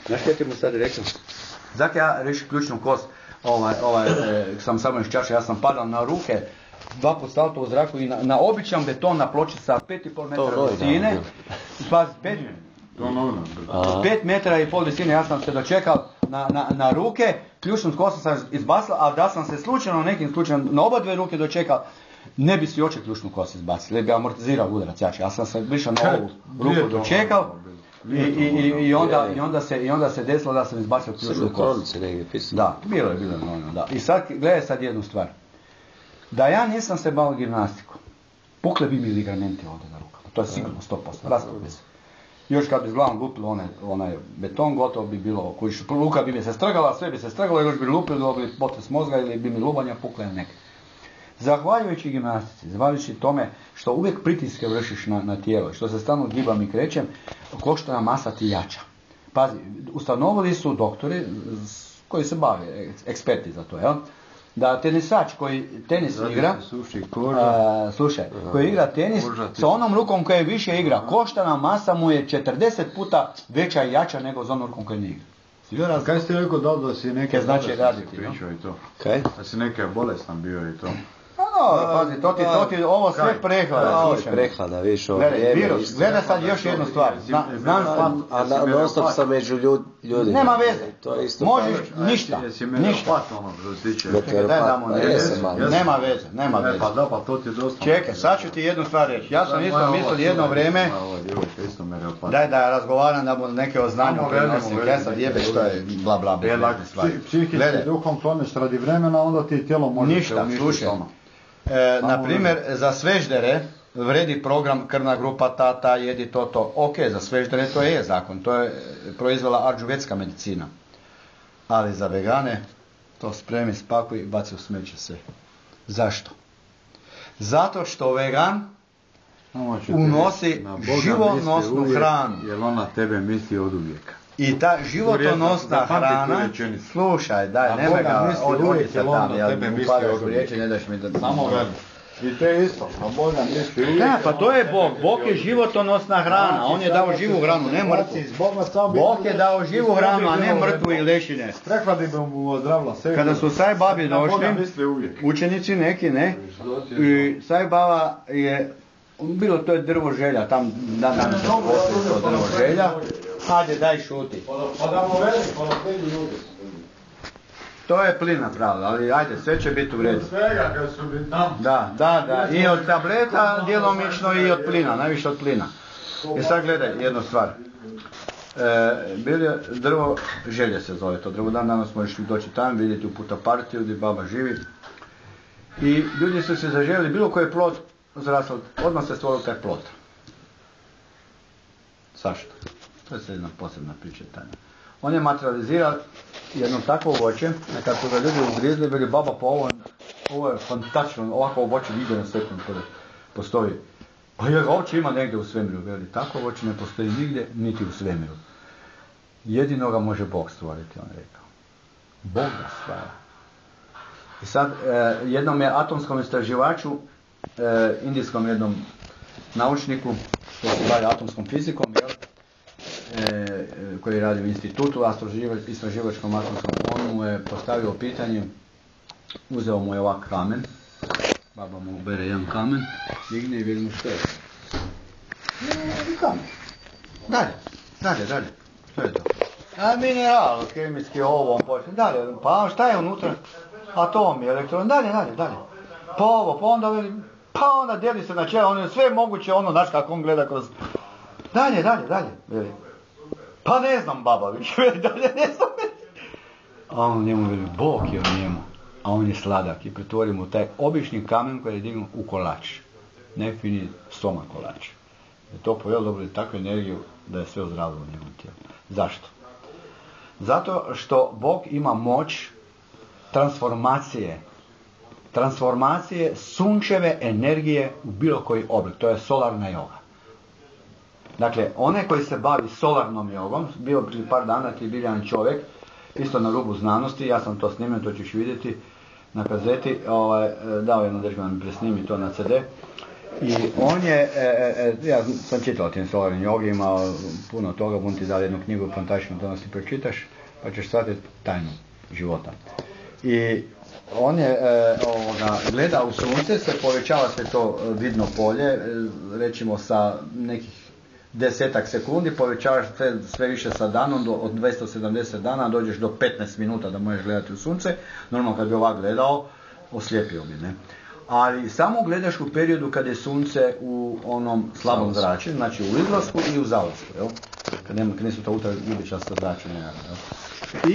Znaš kaj ti mu sad rekao? Zak ja reši ključnu kost, sam samo iz čaša, ja sam padao na ruke, 2 put salto u zraku i na običan beton na ploči sa 5,5 metara visine. Pazi, 5 metara i pol visine, ja sam se dočekao na ruke, ključnu kost sam izbacila, a da sam se slučajno nekim slučajem na oba dve ruke dočekao, ne bi si oče ključnu kost izbacili, jer bi amortizirao udarac jače. Ja sam se više na ovu ruku dočekao i onda se desilo da sam izbacio ključnu kost. Da, bilo je normalno, da. I sad, gledaj sad jednu stvar. Da ja nisam se bavio gimnastikom, pukle bi mi ligamenti ovdje na rukama, to je sigurno 100%, raspao bi se. Još kad bi s glavom lupilo onaj beton, gotovo bi bilo, ruka bi mi se strgala, sve bi se strgalo, još bi lupilo, dobili potres mozga ili bi mi lubanja pukle ili neke. Zahvaljujući gimnastici, zahvaljujući tome što uvijek pritiske vršiš na tijelo, što se stalno gibam i krećem, koštana masa ti jača. Pazi, ustanovili su doktori koji se bave, eksperti za to, jel? Da tenisač koji tenis igra, koji igra tenis, sa onom rukom koja više igra, koštana masa mu je 40 puta veća i jača nego za onom rukom koja ne igra. Kaj ste rekao da si neke bolestan pričao i to? Da si neke bolestan bio i to? Pazi, to ti ovo sve prehlada. Ovo je prehlada, viš, ovo vrijeme. Gledaj sad još jednu stvar. A non stop sam među ljudima. Nema veze. Možeš ništa. Nema veze. Pa da, pa to ti je dosta. Čekaj, sad ću ti jednu stvar reći. Ja sam isto mislio jedno vrijeme, daj da razgovaram da budu neke oznanje prenosim. Kaj sad jebe što je bla bla bla. Psihički duhom kloneš radi vremena, onda ti tijelo može ništa, slušaj. Na primjer, za sveždere vredi program krvna grupa tata, jedi to. Ok, za sveždere to je zakon, to je proizvela arđuvetska medicina. Ali za vegane, to spremi, spakuj i baci u smeće sve. Zašto? Zato što vegan unosi životnosnu hranu. Jer on na tebe misli od uvijeka. I ta životonosna hrana, slušaj, daj, nemoj ga, odvodi se tam, ja upadaš u riječi, ne daš mi da... Samo velim. I te isto, na Boga misli uvijek. Da, pa to je Bog, Bog je životonosna hrana, on je dao živu hranu, ne mrtvu. Bog je dao živu hranu, a ne mrtvu i lešine. Prekladi bi mu ozdravila sve. Kada su Saj babi došli, učenici neki, ne, i Saj baba je, bilo to je drvo želja, tam danas se postoji to drvo želja. Hajde, daj šuti. To je plin napravila, ali ajde, sve će biti u redu. Da. I od tableta djelomično i od plina, najviše od plina. I sad gledaj jednu stvar. Drvo želje se zove to drvo, danas možeš doći tamo, vidjeti u puta partiju gdje baba živi. I ljudi su se zaželjeli, bilo koji plod zrasao, odmah se stvorio taj plod. Zašto? To je jedna posebna priča tajna. On je materializirao jedno takvo voće, a kad su ga ljudi ugrizli, bili baba pa ovo je fantastično, ovako voće vidio na svijetu kada postoji. Pa jer voće ima negdje u svemiru, veli, tako voće ne postoji nigdje, niti u svemiru. Jedino ga može Bog stvoriti, on je rekao. Bog ga stvara. I sad, jednom je atomskom istraživaču, indijskom jednom naučniku, koji se bavi atomskom fizikom, koji radi u institutu, istraživačkom atomskom, on mu je postavio pitanje, uzeo mu je ovak kamen, baba mu ubere jedan kamen, digne i vidi mu što je. Kamen. Dalje. Što je to? Mineral, kemijski ovo, on počne. Dalje, pa šta je unutra? Atomi, elektron, dalje. Pa ovo, pa onda veli, pa onda deli se na čelo, on je sve moguće, ono, znaš kako on gleda kroz... Dalje, veli. Pa ne znam, baba, više dalje ne znam. A on njemu veli, Bog je u njemu, a on je sladak i pretvori mu taj obični kamen koji je dignuo u kolač. Ne fini stomak kolač. Je to pojelo dobili takvu energiju da je sve ozdravilo u njegovom tijelu. Zašto? Zato što Bog ima moć transformacije sunčeve energije u bilo koji oblik. To je solarna joga. Dakle, onaj koji se bavi solarnom jogom, bio prije par dana ti biljan čovjek, isto na rubu znanosti, ja sam to snimio, to ćeš vidjeti na kazeti, dao je nadržba da mi presnimi to na CD. I on je, ja sam čitao o tim solarnim jogi, imao puno toga, budem ti dali jednu knjigu, fantastično danas ti pročitaš, pa ćeš shvatiti tajnu života. I on je gleda u sunce, se povećava sve to vidno polje, recimo sa nekih 10 sekundi, povećavaš sve više sa danom, od 270 dana dođeš do 15 minuta da možeš gledati u sunce. Normalno kad bi ovak gledao, oslijepio bi, ne? Ali samo gledaš u periodu kad je sunce u onom slabom zračenju, znači u izlasku i u zalasku, jel? Kad nisu to ultraljubičasta zračenja, jel?